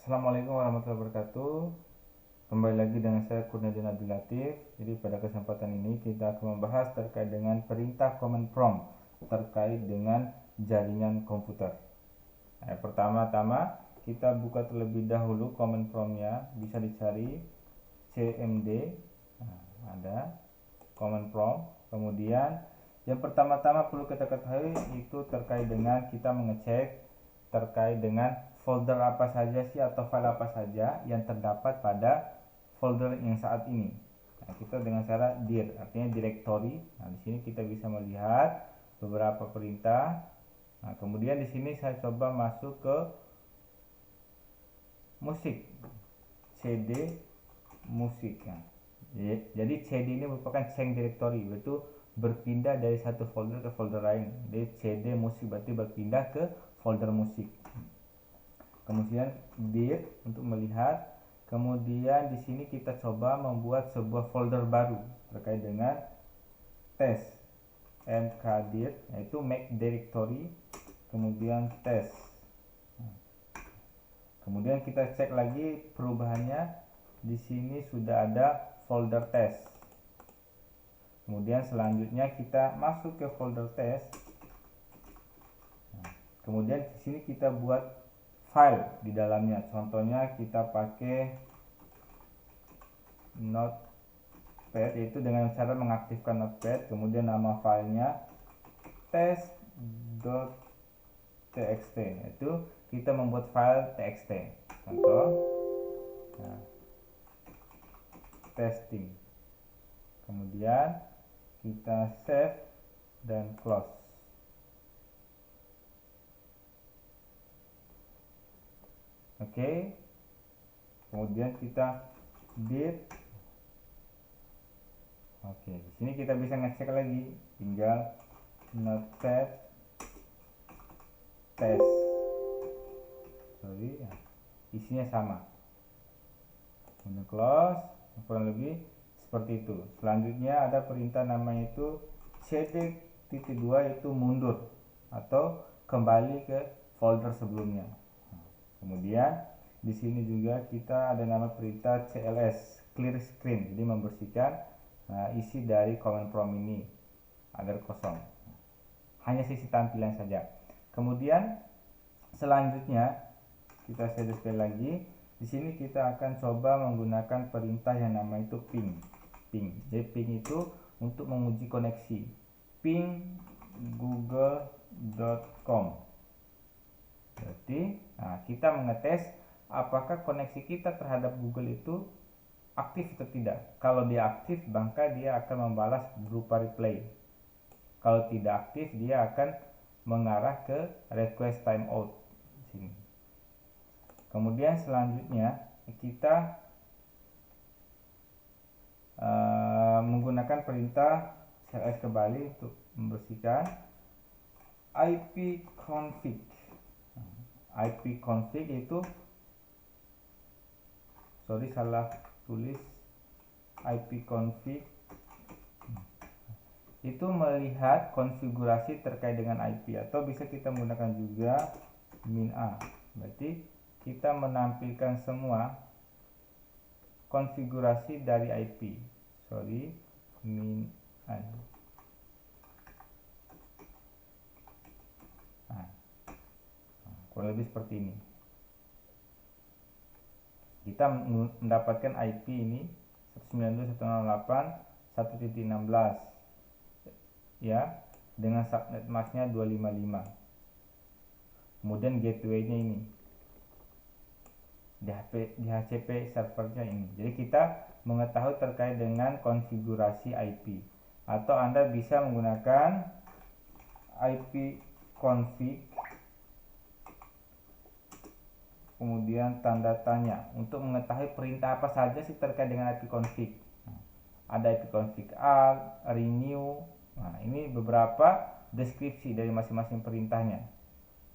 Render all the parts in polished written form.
Assalamualaikum warahmatullahi wabarakatuh. Kembali lagi dengan saya Kurniawan Abdul Latif. Jadi pada kesempatan ini kita akan membahas terkait dengan perintah command prompt terkait dengan jaringan komputer. Pertama-tama kita buka terlebih dahulu command promptnya, bisa dicari cmd. Ada command prompt. Kemudian yang pertama-tama perlu kita ketahui itu terkait dengan kita mengecek terkait dengan folder apa saja sih atau file apa saja yang terdapat pada folder yang saat ini. Kita dengan cara dir, artinya directory. Di sini kita bisa melihat beberapa perintah. Kemudian di sini saya coba masuk ke musik, cd musik. Jadi cd ini merupakan change directory, yaitu berpindah dari satu folder ke folder lain. Jadi cd musik berarti berpindah ke folder musik. Kemudian dir untuk melihat. Kemudian di sini kita coba membuat sebuah folder baru terkait dengan test mkdir, yaitu make directory, kemudian test. Kemudian kita cek lagi perubahannya. Di sini sudah ada folder test. Kemudian selanjutnya kita masuk ke folder test. Kemudian di sini kita buat file di dalamnya. Contohnya kita pakai notepad, yaitu dengan cara mengaktifkan notepad. Kemudian nama filenya test.txt, yaitu kita membuat file txt. Contoh testing. Kemudian kita save dan close. Oke. Kemudian kita dir. Oke, di sini kita bisa ngecek lagi, tinggal notepad test. Isinya sama. Kemudian close, kurang lebih seperti itu. Selanjutnya ada perintah namanya itu cd.2, yaitu mundur atau kembali ke folder sebelumnya. Kemudian di sini juga kita ada nama perintah cls, clear screen, jadi membersihkan isi dari command prompt ini agar kosong, hanya sisi tampilan saja. Kemudian selanjutnya kita share sekali lagi. Di sini kita akan coba menggunakan perintah yang nama itu ping. Jadi ping itu untuk menguji koneksi. Ping google.com. Berarti kita mengetes apakah koneksi kita terhadap Google itu aktif atau tidak. Kalau dia aktif, maka dia akan membalas berupa reply. Kalau tidak aktif, dia akan mengarah ke request timeout. Sini. Kemudian selanjutnya kita menggunakan perintah cls kembali untuk membersihkan ipconfig. ipconfig itu salah tulis. ipconfig itu melihat konfigurasi terkait dengan IP, atau bisa kita menggunakan juga min-a. Berarti kita menampilkan semua konfigurasi dari IP. min-a. Kurang lebih seperti ini. Kita mendapatkan IP ini 192.168.1.16 ya, dengan subnet masknya 255. Kemudian gateway-nya ini DHCP servernya ini. Jadi kita mengetahui terkait dengan konfigurasi IP, atau Anda bisa menggunakan ipconfig kemudian tanda tanya untuk mengetahui perintah apa saja sih terkait dengan ipconfig. Ada ipconfig alt, renew. Ini beberapa deskripsi dari masing-masing perintahnya.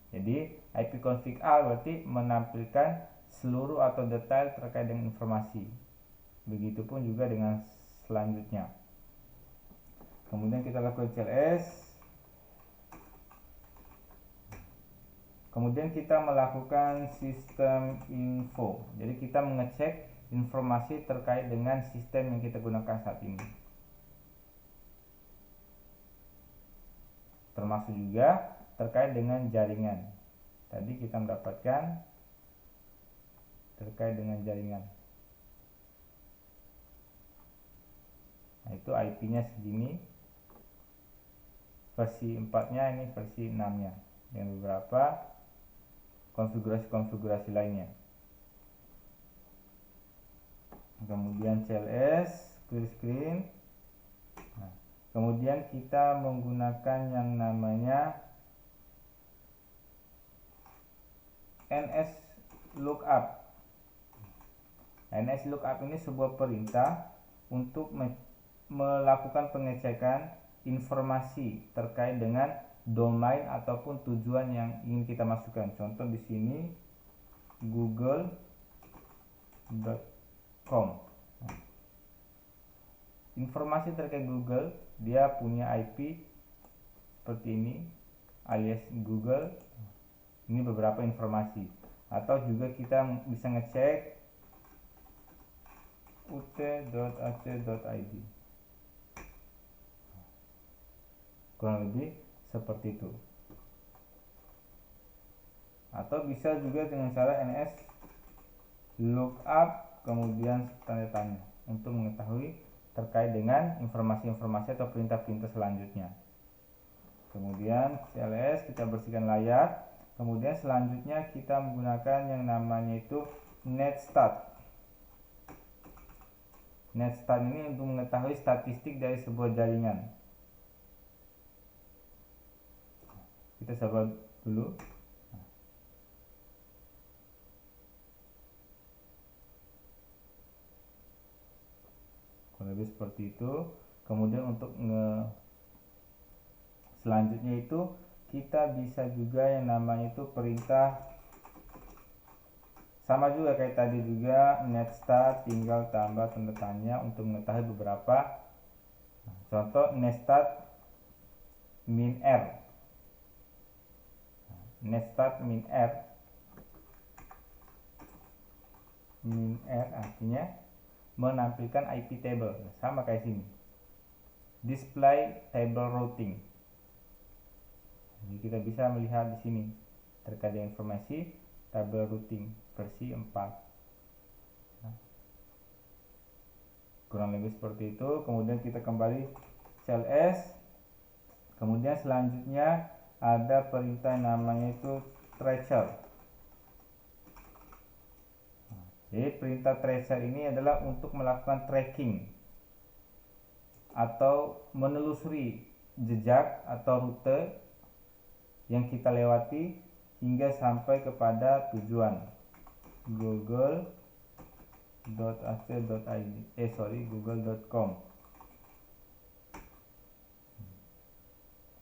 Jadi ipconfig alt berarti menampilkan seluruh atau detail terkait dengan informasi. Begitupun juga dengan selanjutnya. Kemudian kita lakukan cls. Kemudian kita melakukan sistem info. Jadi kita mengecek informasi terkait dengan sistem yang kita gunakan saat ini. Termasuk juga terkait dengan jaringan. Tadi kita mendapatkan terkait dengan jaringan. Nah, itu IP-nya segini. Versi 4-nya, ini versi 6-nya. Dengan beberapa konfigurasi-konfigurasi lainnya. Kemudian CLS, clear screen. Nah, kemudian kita menggunakan yang namanya NS lookup. NS lookup ini sebuah perintah untuk melakukan pengecekan informasi terkait dengan domain ataupun tujuan yang ingin kita masukkan. Contoh di sini google.com. Nah, informasi terkait Google, dia punya IP seperti ini, alias Google. Ini beberapa informasi. Atau juga kita bisa ngecek ut.ac.id. Kurang lebih seperti itu. Atau bisa juga dengan cara NS lookup kemudian tanda tanya untuk mengetahui terkait dengan informasi-informasi atau perintah-perintah selanjutnya. Kemudian CLS, kita bersihkan layar. Kemudian selanjutnya kita menggunakan yang namanya itu netstart. Netstart ini untuk mengetahui statistik dari sebuah jaringan. Kita coba dulu. Kurang lebih seperti itu. Kemudian untuk selanjutnya itu kita bisa juga yang namanya itu perintah, sama juga kayak tadi juga netstart, tinggal tambah tanda tanya untuk mengetahui beberapa. Contoh netstart min r. Netstart min r. Min r artinya menampilkan IP table, sama kayak sini. Display table routing. Jadi kita bisa melihat di sini terkait dengan informasi tabel routing versi 4. Nah, kurang lebih seperti itu. Kemudian kita kembali CLS. Kemudian selanjutnya ada perintah namanya itu tracer. Jadi perintah tracer ini adalah untuk melakukan tracking atau menelusuri jejak atau rute yang kita lewati hingga sampai kepada tujuan google.com.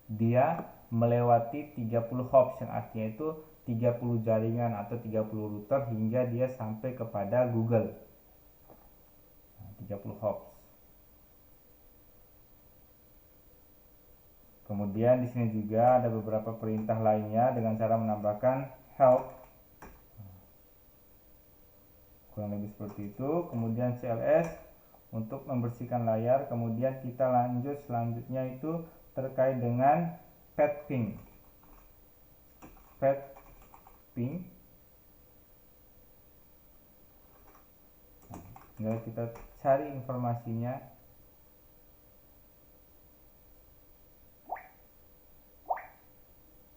Dia melewati 30 hops, yang artinya itu 30 jaringan atau 30 router hingga dia sampai kepada Google. 30 hops. Kemudian di sini juga ada beberapa perintah lainnya dengan cara menambahkan help. Kurang lebih seperti itu. Kemudian CLS untuk membersihkan layar. Kemudian kita lanjut selanjutnya itu terkait dengan pet ping. Tinggal kita cari informasinya.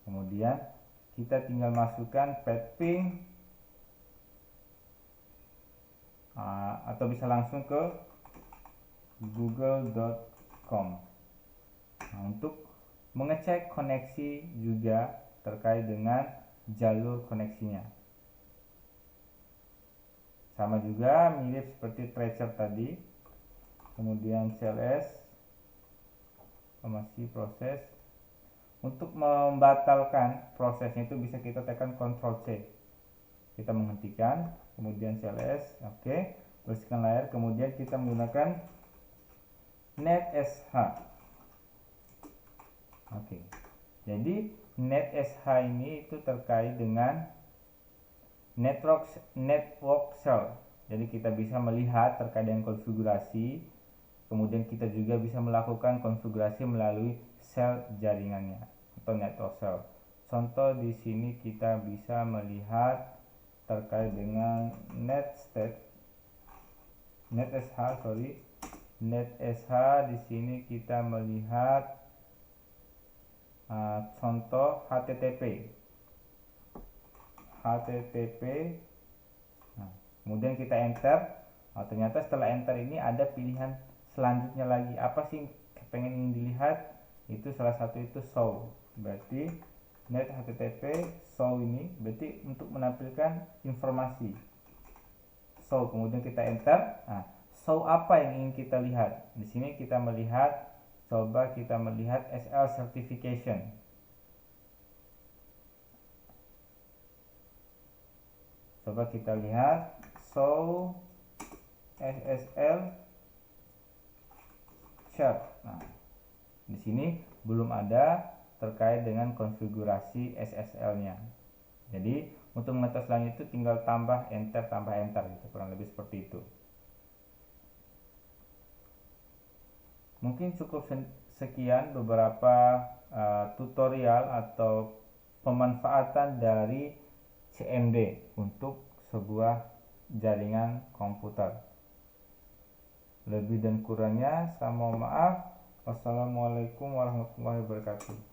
Kemudian kita tinggal masukkan pet ping atau bisa langsung ke google.com. Nah, untuk mengecek koneksi juga terkait dengan jalur koneksinya. Sama juga mirip seperti tracer tadi. Kemudian CLS, masih proses. Untuk membatalkan prosesnya itu bisa kita tekan Ctrl C. Kita menghentikan, kemudian CLS, oke, bersihkan layar, kemudian kita menggunakan netsh. Oke. Jadi NetSH ini itu terkait dengan network cell. Jadi kita bisa melihat terkait dengan konfigurasi, kemudian kita juga bisa melakukan konfigurasi melalui sel jaringannya atau network cell. Contoh di sini kita bisa melihat terkait dengan NetSH. NetSH di sini kita melihat contoh HTTP. Nah, kemudian kita enter. Ternyata setelah enter ini ada pilihan selanjutnya lagi. Apa sih pengen ingin dilihat? Itu salah satu itu show. Berarti net HTTP show ini berarti untuk menampilkan informasi. Show, kemudian kita enter. Nah, show apa yang ingin kita lihat? Di sini kita melihat, coba kita melihat SL certification. Coba kita lihat show SSL chart. Nah, di sini belum ada terkait dengan konfigurasi SSL-nya. Jadi untuk mengetahui selanjutnya itu tinggal tambah enter gitu, kurang lebih seperti itu. Mungkin cukup sekian beberapa tutorial atau pemanfaatan dari CMD untuk sebuah jaringan komputer. Lebih dan kurangnya saya mohon maaf. Wassalamualaikum warahmatullahi wabarakatuh.